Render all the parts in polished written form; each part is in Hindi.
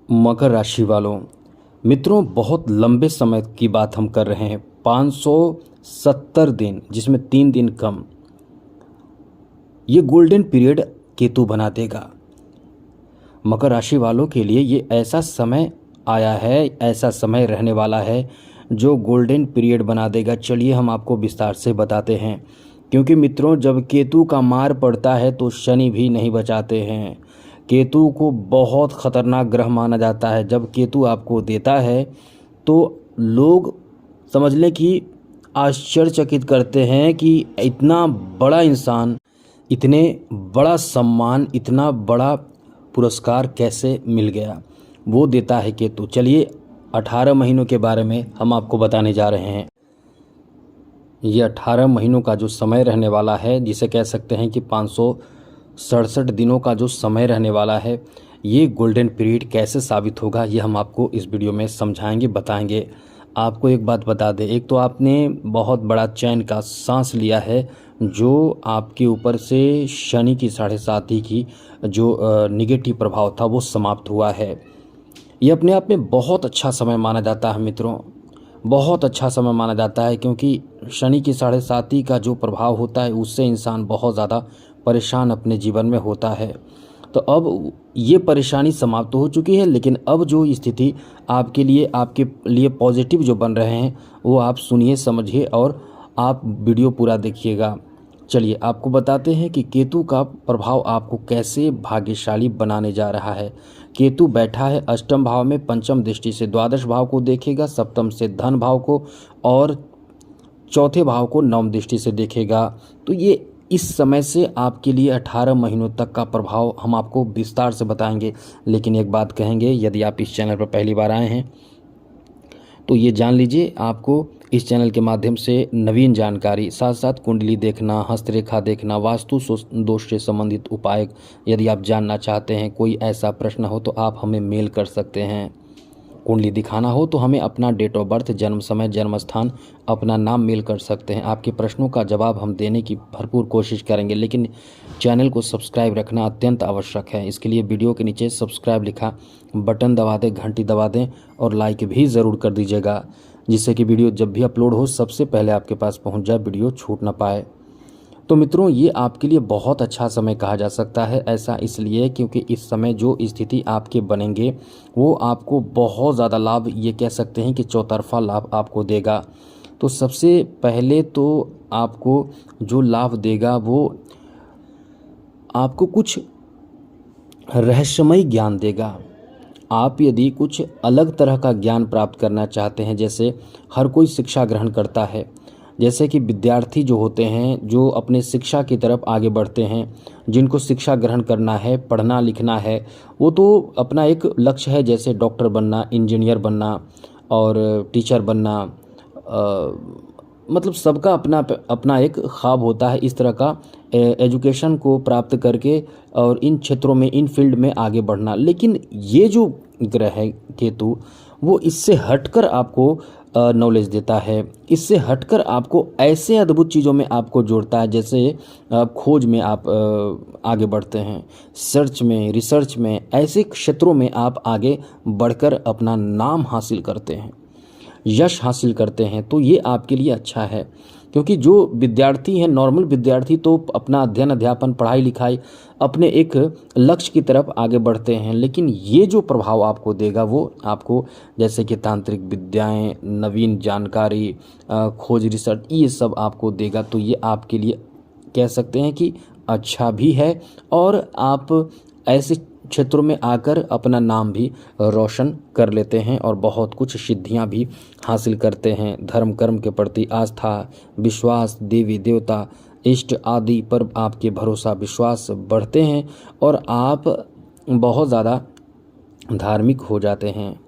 मकर राशि वालों, मित्रों, बहुत लंबे समय की बात हम कर रहे हैं। 570 दिन, जिसमें 3 दिन कम, ये गोल्डन पीरियड केतु बना देगा। मकर राशि वालों के लिए ये ऐसा समय आया है, ऐसा समय रहने वाला है जो गोल्डन पीरियड बना देगा। चलिए हम आपको विस्तार से बताते हैं, क्योंकि मित्रों, जब केतु का मार पड़ता है तो शनि भी नहीं बचाते हैं। केतु को बहुत खतरनाक ग्रह माना जाता है। जब केतु आपको देता है तो लोग समझ लें कि आश्चर्यचकित करते हैं कि इतना बड़ा इंसान, इतने बड़ा सम्मान, इतना बड़ा पुरस्कार कैसे मिल गया। वो देता है केतु। चलिए 18 महीनों के बारे में हम आपको बताने जा रहे हैं। ये 18 महीनों का जो समय रहने वाला है, जिसे कह सकते हैं कि 567 दिनों का जो समय रहने वाला है, ये गोल्डन पीरियड कैसे साबित होगा, ये हम आपको इस वीडियो में समझाएंगे, बताएंगे। आपको एक बात बता दें, एक तो आपने बहुत बड़ा चैन का सांस लिया है, जो आपके ऊपर से शनि की 7.5 की जो निगेटिव प्रभाव था वो समाप्त हुआ है। ये अपने आप में बहुत अच्छा समय माना जाता है मित्रों, बहुत अच्छा समय माना जाता है, क्योंकि शनि की 7.5 का जो प्रभाव होता है उससे इंसान बहुत ज़्यादा परेशान अपने जीवन में होता है। तो अब ये परेशानी समाप्त हो चुकी है, लेकिन अब जो स्थिति आपके लिए पॉजिटिव जो बन रहे हैं वो आप सुनिए, समझिए और आप वीडियो पूरा देखिएगा। चलिए आपको बताते हैं कि केतु का प्रभाव आपको कैसे भाग्यशाली बनाने जा रहा है। केतु बैठा है अष्टम भाव में, पंचम दृष्टि से द्वादश भाव को देखेगा, सप्तम से धन भाव को और चौथे भाव को नवम दृष्टि से देखेगा। तो ये इस समय से आपके लिए 18 महीनों तक का प्रभाव हम आपको विस्तार से बताएंगे। लेकिन एक बात कहेंगे, यदि आप इस चैनल पर पहली बार आए हैं तो ये जान लीजिए, आपको इस चैनल के माध्यम से नवीन जानकारी, साथ साथ कुंडली देखना, हस्तरेखा देखना, वास्तु दोष से संबंधित उपाय यदि आप जानना चाहते हैं, कोई ऐसा प्रश्न हो तो आप हमें मेल कर सकते हैं। कुंडली दिखाना हो तो हमें अपना डेट ऑफ बर्थ, जन्म समय, जन्म स्थान, अपना नाम मेल कर सकते हैं। आपके प्रश्नों का जवाब हम देने की भरपूर कोशिश करेंगे, लेकिन चैनल को सब्सक्राइब रखना अत्यंत आवश्यक है। इसके लिए वीडियो के नीचे सब्सक्राइब लिखा बटन दबा दें, घंटी दबा दें और लाइक भी ज़रूर कर दीजिएगा, जिससे कि वीडियो जब भी अपलोड हो सबसे पहले आपके पास पहुँच जाए, वीडियो छूट ना पाए। तो मित्रों, ये आपके लिए बहुत अच्छा समय कहा जा सकता है। ऐसा इसलिए क्योंकि इस समय जो स्थिति आपके बनेंगे वो आपको बहुत ज़्यादा लाभ, ये कह सकते हैं कि चौतरफा लाभ आपको देगा। तो सबसे पहले तो आपको जो लाभ देगा वो आपको कुछ रहस्यमय ज्ञान देगा। आप यदि कुछ अलग तरह का ज्ञान प्राप्त करना चाहते हैं, जैसे हर कोई शिक्षा ग्रहण करता है, जैसे कि विद्यार्थी जो होते हैं, जो अपने शिक्षा की तरफ आगे बढ़ते हैं, जिनको शिक्षा ग्रहण करना है, पढ़ना लिखना है, वो तो अपना एक लक्ष्य है, जैसे डॉक्टर बनना, इंजीनियर बनना और टीचर बनना, मतलब सबका अपना अपना एक ख्वाब होता है इस तरह का एजुकेशन को प्राप्त करके और इन क्षेत्रों में, इन फील्ड में आगे बढ़ना। लेकिन ये जो ग्रह है केतु, वो इससे हटकर आपको नॉलेज देता है, इससे हटकर आपको ऐसे अद्भुत चीज़ों में आपको जोड़ता है, जैसे खोज में आप आगे बढ़ते हैं, सर्च में, रिसर्च में, ऐसे क्षेत्रों में आप आगे बढ़कर अपना नाम हासिल करते हैं, यश हासिल करते हैं। तो ये आपके लिए अच्छा है, क्योंकि जो विद्यार्थी हैं, नॉर्मल विद्यार्थी, तो अपना अध्ययन, अध्यापन, पढ़ाई लिखाई, अपने एक लक्ष्य की तरफ आगे बढ़ते हैं। लेकिन ये जो प्रभाव आपको देगा वो आपको, जैसे कि तांत्रिक विद्याएं, नवीन जानकारी, खोज, रिसर्च, ये सब आपको देगा। तो ये आपके लिए कह सकते हैं कि अच्छा भी है, और आप ऐसे क्षेत्रों में आकर अपना नाम भी रोशन कर लेते हैं और बहुत कुछ सिद्धियां भी हासिल करते हैं। धर्म कर्म के प्रति आस्था, विश्वास, देवी देवता, इष्ट आदि पर आपके भरोसा, विश्वास बढ़ते हैं और आप बहुत ज़्यादा धार्मिक हो जाते हैं।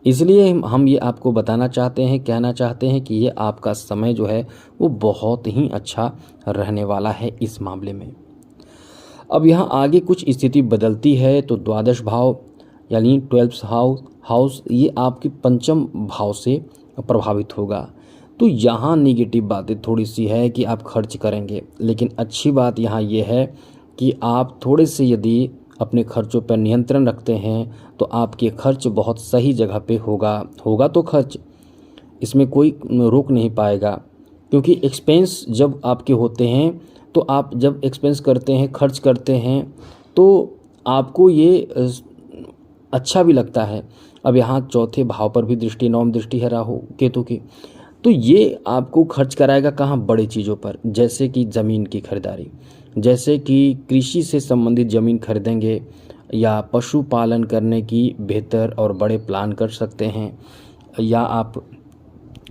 इसलिए हम ये आपको बताना चाहते हैं, कहना चाहते हैं कि ये आपका समय जो है वो बहुत ही अच्छा रहने वाला है इस मामले में। अब यहाँ आगे कुछ स्थिति बदलती है, तो द्वादश भाव यानी 12th हाउस ये आपके पंचम भाव से प्रभावित होगा। तो यहाँ निगेटिव बातें थोड़ी सी है कि आप खर्च करेंगे, लेकिन अच्छी बात यहाँ ये है कि आप थोड़े से यदि अपने खर्चों पर नियंत्रण रखते हैं तो आपके खर्च बहुत सही जगह पे होगा तो खर्च, इसमें कोई रोक नहीं पाएगा। क्योंकि एक्सपेंस जब आपके होते हैं तो आप जब एक्सपेंस करते हैं, खर्च करते हैं, तो आपको ये अच्छा भी लगता है। अब यहाँ चौथे भाव पर भी दृष्टि, नवम दृष्टि है राहु केतु की, तो ये आपको खर्च कराएगा कहाँ, बड़े चीज़ों पर, जैसे कि ज़मीन की खरीदारी, जैसे कि कृषि से संबंधित ज़मीन खरीदेंगे, या पशुपालन करने की बेहतर और बड़े प्लान कर सकते हैं, या आप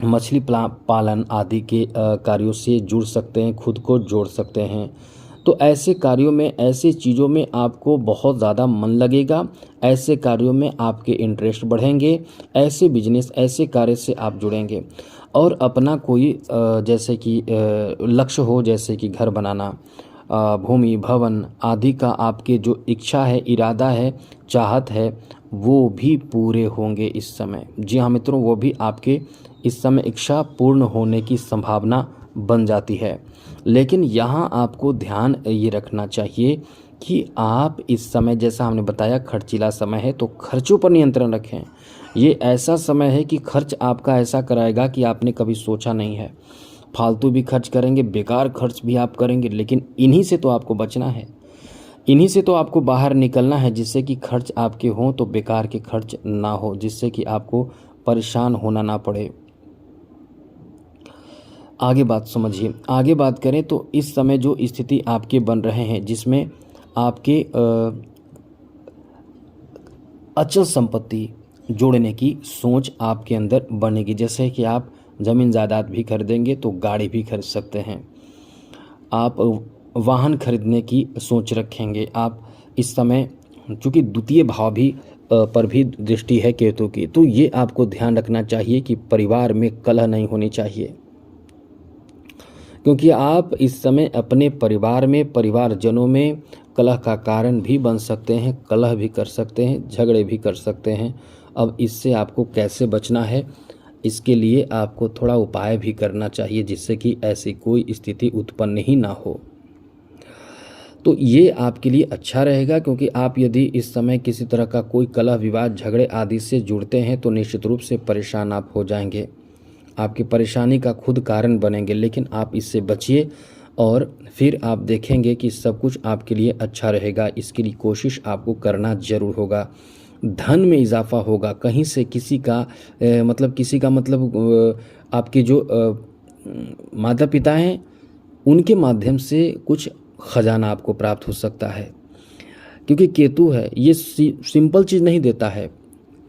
मछली पालन आदि के कार्यों से जुड़ सकते हैं, खुद को जोड़ सकते हैं। तो ऐसे कार्यों में, ऐसे चीज़ों में आपको बहुत ज़्यादा मन लगेगा, ऐसे कार्यों में आपके इंटरेस्ट बढ़ेंगे, ऐसे बिजनेस, ऐसे कार्य से आप जुड़ेंगे। और अपना कोई जैसे कि लक्ष्य हो, जैसे कि घर बनाना, भूमि भवन आदि का आपके जो इच्छा है, इरादा है, चाहत है, वो भी पूरे होंगे इस समय। जी हाँ मित्रों, वो भी आपके इस समय इच्छा पूर्ण होने की संभावना बन जाती है। लेकिन यहाँ आपको ध्यान ये रखना चाहिए कि आप इस समय, जैसा हमने बताया खर्चीला समय है, तो खर्चों पर नियंत्रण रखें। ये ऐसा समय है कि खर्च आपका ऐसा कराएगा कि आपने कभी सोचा नहीं है। फालतू भी खर्च करेंगे, बेकार खर्च भी आप करेंगे, लेकिन इन्हीं से तो आपको बचना है, इन्हीं से तो आपको बाहर निकलना है, जिससे कि खर्च आपके हों तो बेकार के खर्च ना हो, जिससे कि आपको परेशान होना ना पड़े। आगे बात समझिए, आगे बात करें तो इस समय जो स्थिति आपके बन रहे हैं, जिसमें आपके अचल संपत्ति जोड़ने की सोच आपके अंदर बनेगी। जैसे कि आप ज़मीन जायदाद भी खरीदेंगे तो गाड़ी भी खरीद सकते हैं, आप वाहन खरीदने की सोच रखेंगे। आप इस समय, चूँकि द्वितीय भाव भी पर भी दृष्टि है केतु की, तो ये आपको ध्यान रखना चाहिए कि परिवार में कलह नहीं होनी चाहिए। क्योंकि आप इस समय अपने परिवार में, परिवारजनों में कलह का कारण भी बन सकते हैं, कलह भी कर सकते हैं, झगड़े भी कर सकते हैं। अब इससे आपको कैसे बचना है, इसके लिए आपको थोड़ा उपाय भी करना चाहिए, जिससे कि ऐसी कोई स्थिति उत्पन्न ही ना हो। तो ये आपके लिए अच्छा रहेगा, क्योंकि आप यदि इस समय किसी तरह का कोई कलह विवाद, झगड़े आदि से जुड़ते हैं तो निश्चित रूप से परेशान आप हो जाएंगे, आपकी परेशानी का खुद कारण बनेंगे। लेकिन आप इससे बचिए और फिर आप देखेंगे कि सब कुछ आपके लिए अच्छा रहेगा। इसके लिए कोशिश आपको करना ज़रूर होगा। धन में इजाफा होगा, कहीं से किसी का आपके जो माता पिता हैं, उनके माध्यम से कुछ खजाना आपको प्राप्त हो सकता है। क्योंकि केतु है, ये सिंपल चीज़ नहीं देता है,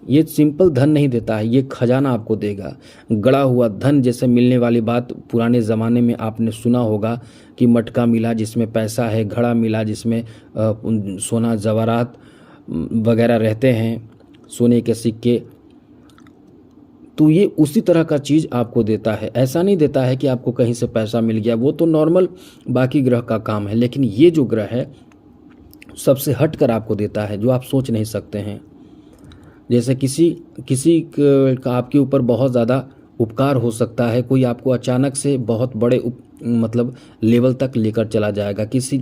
ये सिंपल धन नहीं देता है, ये खजाना आपको देगा। गड़ा हुआ धन जैसे मिलने वाली बात पुराने ज़माने में आपने सुना होगा कि मटका मिला जिसमें पैसा है, घड़ा मिला जिसमें सोना जवाहरात वगैरह रहते हैं, सोने के सिक्के। तो ये उसी तरह का चीज़ आपको देता है। ऐसा नहीं देता है कि आपको कहीं से पैसा मिल गया, वो तो नॉर्मल बाकी ग्रह का काम है। लेकिन ये जो ग्रह है सबसे हट कर आपको देता है, जो आप सोच नहीं सकते हैं। जैसे किसी का आपके ऊपर बहुत ज़्यादा उपकार हो सकता है, कोई आपको अचानक से बहुत बड़े लेवल तक लेकर चला जाएगा। किसी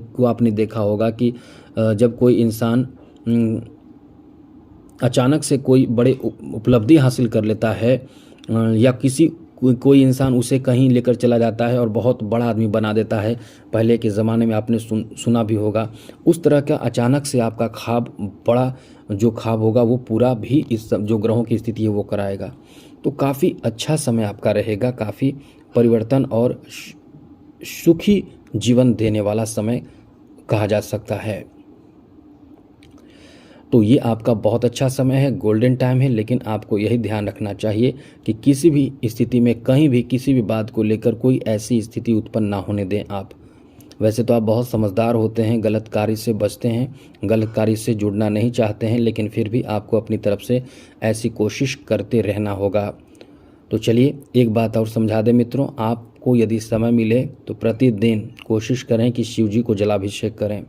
को आपने देखा होगा कि जब कोई इंसान अचानक से कोई बड़े उपलब्धि हासिल कर लेता है, या कोई इंसान उसे कहीं लेकर चला जाता है और बहुत बड़ा आदमी बना देता है, पहले के ज़माने में आपने सुना भी होगा, उस तरह का अचानक से आपका ख्वाब, बड़ा जो ख्वाब होगा वो पूरा भी इस जो ग्रहों की स्थिति है वो कराएगा। तो काफ़ी अच्छा समय आपका रहेगा, काफ़ी परिवर्तन और सुखी जीवन देने वाला समय कहा जा सकता है। तो ये आपका बहुत अच्छा समय है, गोल्डन टाइम है। लेकिन आपको यही ध्यान रखना चाहिए कि किसी भी स्थिति में, कहीं भी, किसी भी बात को लेकर कोई ऐसी स्थिति उत्पन्न ना होने दें आप। वैसे तो आप बहुत समझदार होते हैं, गलत कार्य से बचते हैं, गलत कार्य से जुड़ना नहीं चाहते हैं, लेकिन फिर भी आपको अपनी तरफ से ऐसी कोशिश करते रहना होगा। तो चलिए एक बात और समझा दें मित्रों, आपको यदि समय मिले तो प्रतिदिन कोशिश करें कि शिव जी को जलाभिषेक करें।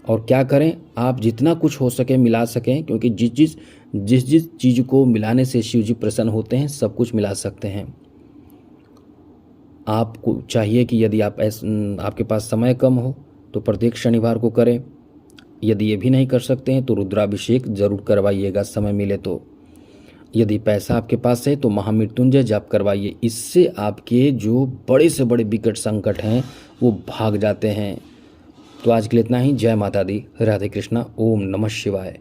और क्या करें, आप जितना कुछ हो सके मिला सकें, क्योंकि जिस चीज़ को मिलाने से शिव जी प्रसन्न होते हैं, सब कुछ मिला सकते हैं। आपको चाहिए कि यदि आपके पास समय कम हो तो प्रत्येक शनिवार को करें, यदि ये भी नहीं कर सकते हैं तो रुद्राभिषेक जरूर करवाइएगा समय मिले तो। यदि पैसा आपके पास है तो महामृत्युंजय जाप करवाइए, इससे आपके जो बड़े से बड़े विकट संकट हैं वो भाग जाते हैं। तो आज के लिए इतना ही। जय माता दी, राधे कृष्णा, ओम नमः शिवाय।